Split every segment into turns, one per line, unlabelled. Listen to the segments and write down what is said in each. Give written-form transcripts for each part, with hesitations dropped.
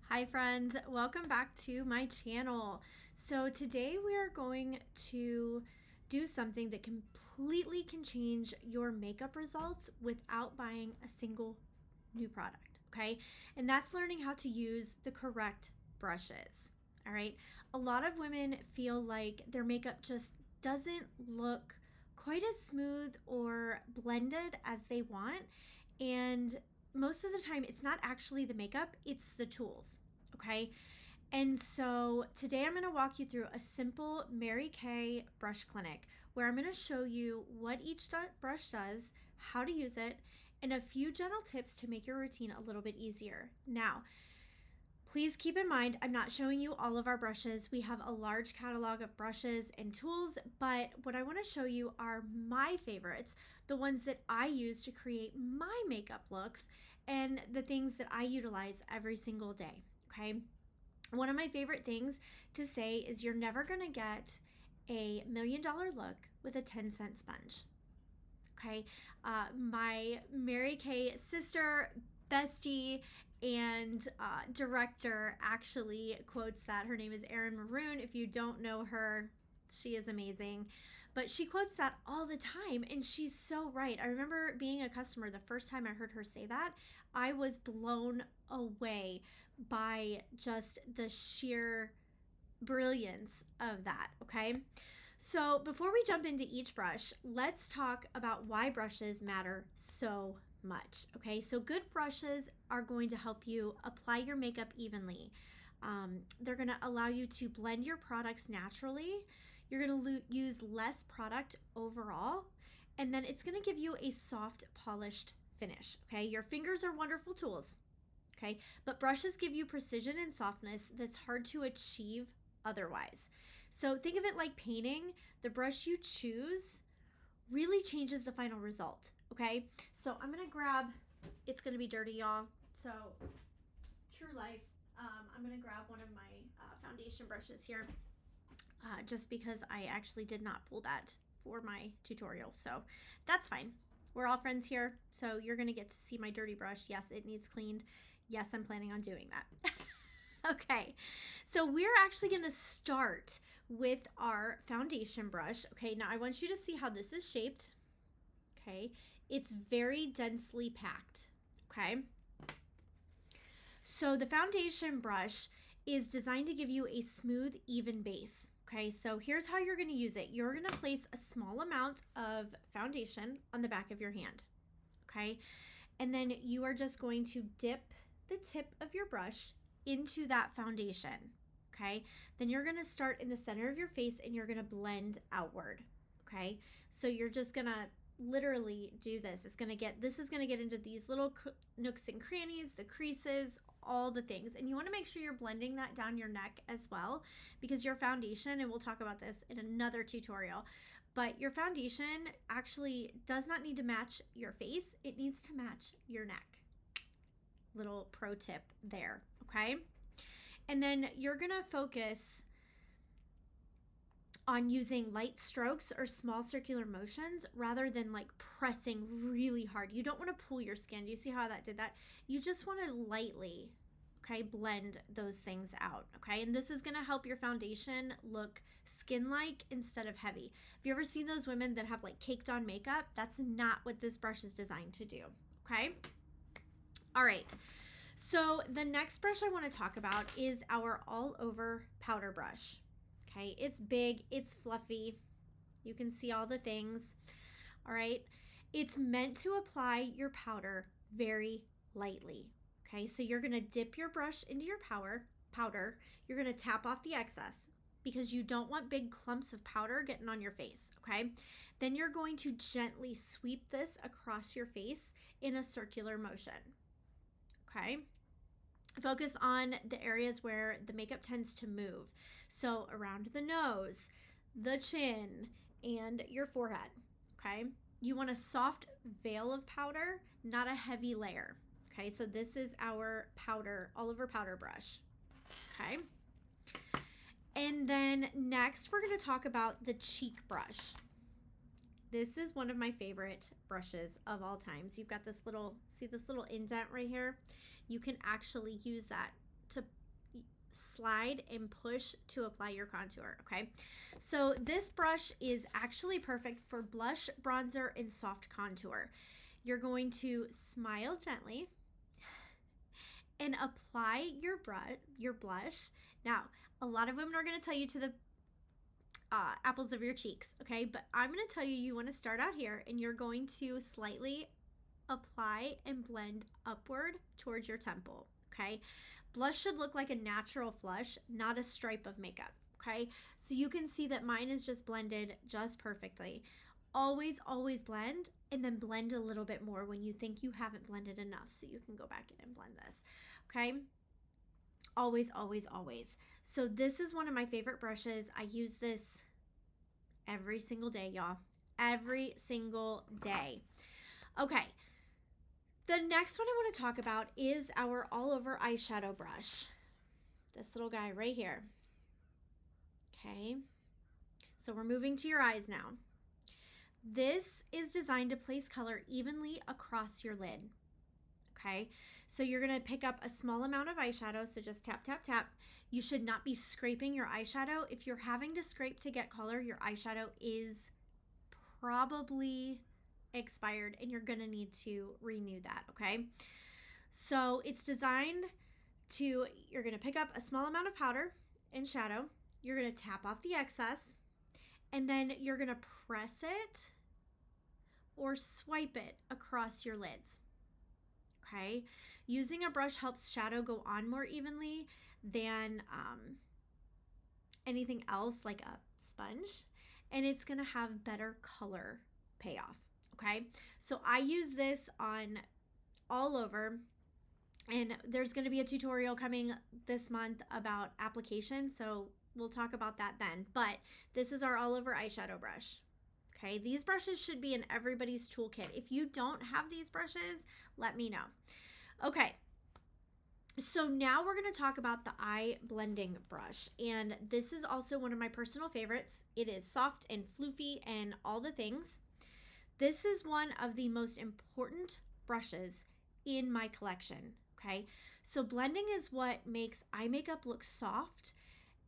Hi friends, welcome back to my channel. So today we are going to do something that completely can change your makeup results without buying a single new product, okay? And that's learning how to use the correct brushes. All right. A lot of women feel like their makeup just doesn't look quite as smooth or blended as they want. And most of the time, it's not actually the makeup, it's the tools. Okay. And so today I'm going to walk you through a simple Mary Kay brush clinic where I'm going to show you what each brush does, how to use it, and a few gentle tips to make your routine a little bit easier. Now, please keep in mind, I'm not showing you all of our brushes. We have a large catalog of brushes and tools, but what I want to show you are my favorites, the ones that I use to create my makeup looks and the things that I utilize every single day, okay? One of my favorite things to say is you're never going to get a $1 million look with a 10-cent sponge. Okay. My Mary Kay sister, bestie, and director actually quotes that. Her name is Erin Maroon. If you don't know her, she is amazing. But she quotes that all the time, and she's so right. I remember being a customer the first time I heard her say that. I was blown away by just the sheer brilliance of that, okay? So before we jump into each brush, let's talk about why brushes matter so much, okay? So good brushes are going to help you apply your makeup evenly. They're going to allow you to blend your products naturally. You're going to use less product overall, and then it's going to give you a soft, polished finish, okay? Your fingers are wonderful tools, okay? But brushes give you precision and softness that's hard to achieve otherwise. So think of it like painting. The brush you choose really changes the final result, okay? So I'm gonna grab, it's gonna be dirty, y'all. So true life, I'm gonna grab one of my foundation brushes here just because I actually did not pull that for my tutorial. So that's fine. We're all friends here. So you're gonna get to see my dirty brush. Yes, it needs cleaned. Yes, I'm planning on doing that. Okay, so we're actually going to start with our foundation brush. Okay, now I want you to see how this is shaped. Okay, it's very densely packed. Okay, so the foundation brush is designed to give you a smooth, even base. Okay, so here's how you're going to use it. You're going to place a small amount of foundation on the back of your hand. Okay, and then you are just going to dip the tip of your brush into that foundation, okay? Then you're gonna start in the center of your face and you're gonna blend outward, okay? So you're just gonna literally do this. This is gonna get into these little nooks and crannies, the creases, all the things. And you wanna make sure you're blending that down your neck as well, because your foundation, and we'll talk about this in another tutorial, but your foundation actually does not need to match your face. It needs to match your neck. Little pro tip there, okay? And then you're gonna focus on using light strokes or small circular motions rather than like pressing really hard. You don't want to pull your skin. Do you see how that did that? You just want to lightly, okay, blend those things out, okay? And this is gonna help your foundation look skin-like instead of heavy. Have you ever seen those women that have like caked on makeup? That's not what this brush is designed to do, okay? All right, so the next brush I want to talk about is our all over powder brush. Okay, it's big, it's fluffy. You can see all the things. All right, it's meant to apply your powder very lightly. Okay, so you're going to dip your brush into your powder. You're going to tap off the excess because you don't want big clumps of powder getting on your face, okay? Then you're going to gently sweep this across your face in a circular motion. Okay, focus on the areas where the makeup tends to move. So around the nose, the chin, and your forehead, okay? You want a soft veil of powder, not a heavy layer, okay? So this is our powder, all over powder brush, okay? And then next, we're gonna talk about the cheek brush. This is one of my favorite brushes of all times. You've got this little, see this little indent right here? You can actually use that to slide and push to apply your contour, okay? So this brush is actually perfect for blush, bronzer, and soft contour. You're going to smile gently and apply your blush. Now, a lot of women are going to tell you to the apples of your cheeks, okay? But I'm going to tell you want to start out here, and you're going to slightly apply and blend upward towards your temple, okay? Blush should look like a natural flush, not a stripe of makeup, okay? So you can see that mine is just blended just perfectly. Always, always blend, and then blend a little bit more when you think you haven't blended enough, so you can go back in and blend this, okay? Always, always, always. So this is one of my favorite brushes. I use this every single day, y'all. Every single day. Okay. The next one I want to talk about is our all over eyeshadow brush. This little guy right here. Okay. So we're moving to your eyes now. This is designed to place color evenly across your lid. Okay, so you're going to pick up a small amount of eyeshadow, so just tap, tap, tap. You should not be scraping your eyeshadow. If you're having to scrape to get color, your eyeshadow is probably expired and you're going to need to renew that, okay? So it's designed to, you're going to pick up a small amount of powder and shadow. You're going to tap off the excess, and then you're going to press it or swipe it across your lids. Okay, using a brush helps shadow go on more evenly than anything else like a sponge, and it's gonna have better color payoff. Okay, so I use this on all over, and there's gonna be a tutorial coming this month about application, so we'll talk about that then. But this is our all over eyeshadow brush. Okay, these brushes should be in everybody's toolkit. If you don't have these brushes, let me know. Okay, so now we're going to talk about the eye blending brush. And this is also one of my personal favorites. It is soft and floofy and all the things. This is one of the most important brushes in my collection. Okay, so blending is what makes eye makeup look soft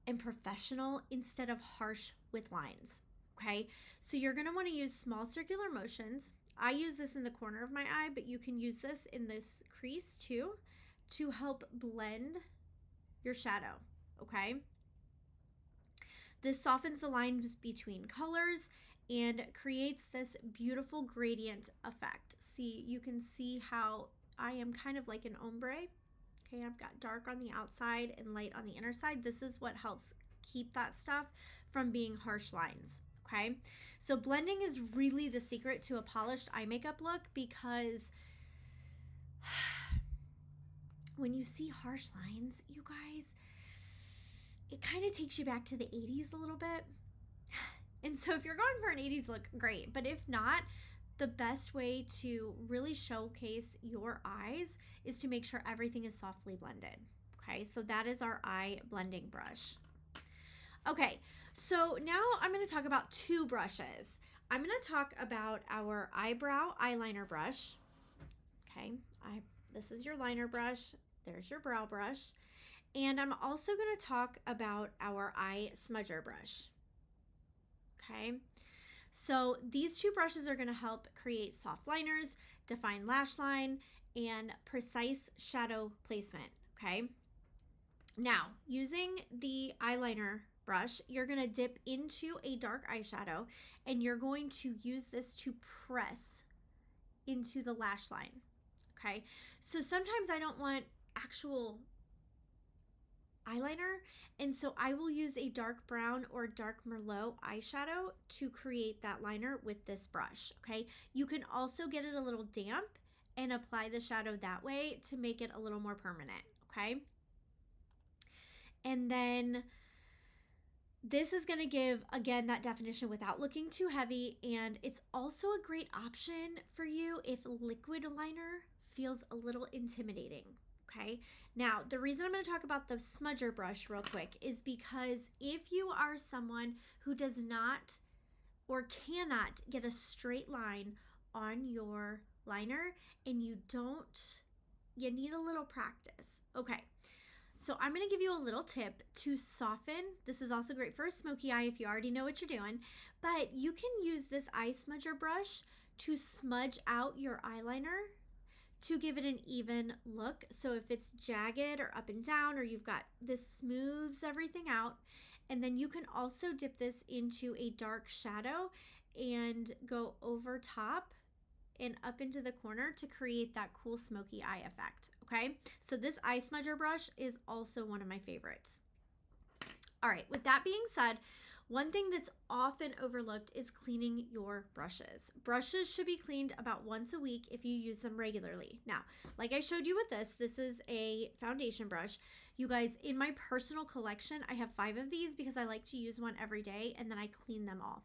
and professional instead of harsh with lines. Okay, so you're going to want to use small circular motions. I use this in the corner of my eye, but you can use this in this crease too to help blend your shadow, okay? This softens the lines between colors and creates this beautiful gradient effect. See, you can see how I am kind of like an ombre. Okay, I've got dark on the outside and light on the inner side. This is what helps keep that stuff from being harsh lines. Okay, so blending is really the secret to a polished eye makeup look, because when you see harsh lines, you guys, it kind of takes you back to the 80s a little bit. And so if you're going for an 80s look, great. But if not, the best way to really showcase your eyes is to make sure everything is softly blended. Okay, so that is our eye blending brush. Okay, so now I'm going to talk about two brushes. I'm going to talk about our eyebrow eyeliner brush. Okay, this is your liner brush. There's your brow brush. And I'm also going to talk about our eye smudger brush. Okay, so these two brushes are going to help create soft liners, define lash line, and precise shadow placement. Okay, now using the eyeliner brush, you're going to dip into a dark eyeshadow and you're going to use this to press into the lash line. Okay, so sometimes I don't want actual eyeliner, and so I will use a dark brown or dark Merlot eyeshadow to create that liner with this brush. Okay, you can also get it a little damp and apply the shadow that way to make it a little more permanent. Okay, and then this is going to give, again, that definition without looking too heavy, and it's also a great option for you if liquid liner feels a little intimidating. Okay, now the reason I'm going to talk about the smudger brush real quick is because if you are someone who does not or cannot get a straight line on your liner and you need a little practice. Okay, So I'm going to give you a little tip to soften. This is also great for a smoky eye if you already know what you're doing, but you can use this eye smudger brush to smudge out your eyeliner to give it an even look. So if it's jagged or up and down, or you've got this smooths everything out. And then you can also dip this into a dark shadow and go over top and up into the corner to create that cool smoky eye effect. Okay, so this eye smudger brush is also one of my favorites. All right, with that being said, one thing that's often overlooked is cleaning your brushes. Brushes should be cleaned about once a week if you use them regularly. Now, like I showed you with this is a foundation brush. You guys, in my personal collection, I have 5 of these because I like to use one every day and then I clean them all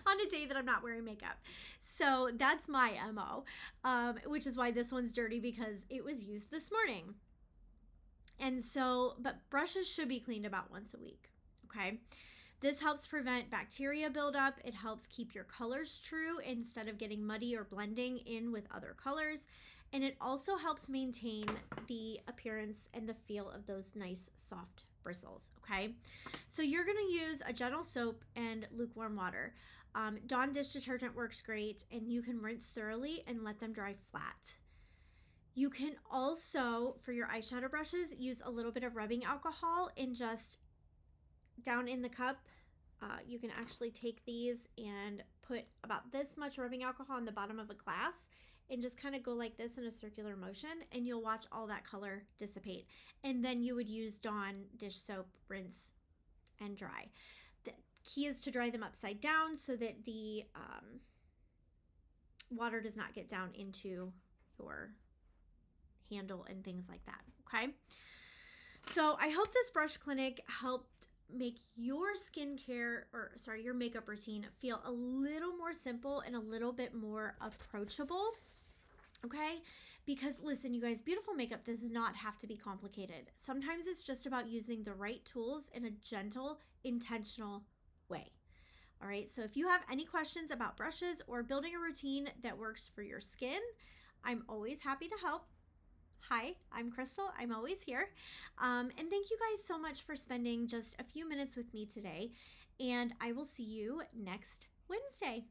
on a day that I'm not wearing makeup. So that's my MO, which is why this one's dirty because it was used this morning. And so, but brushes should be cleaned about once a week. Okay, this helps prevent bacteria buildup. It helps keep your colors true instead of getting muddy or blending in with other colors. And it also helps maintain the appearance and the feel of those nice soft bristles. Okay, so you're going to use a gentle soap and lukewarm water. Dawn dish detergent works great, and you can rinse thoroughly and let them dry flat. You can also, for your eyeshadow brushes, use a little bit of rubbing alcohol and just down in the cup. You can actually take these and put about this much rubbing alcohol on the bottom of a glass and just kind of go like this in a circular motion, and you'll watch all that color dissipate. And then you would use Dawn dish soap, rinse, and dry. The key is to dry them upside down so that the water does not get down into your handle and things like that. Okay, so I hope this brush clinic helped make your your makeup routine feel a little more simple and a little bit more approachable. Okay, because listen, you guys, beautiful makeup does not have to be complicated. Sometimes it's just about using the right tools in a gentle, intentional way. All right, so if you have any questions about brushes or building a routine that works for your skin, I'm always happy to help. Hi, I'm Crystal. I'm always here. And thank you guys so much for spending just a few minutes with me today. And I will see you next Wednesday.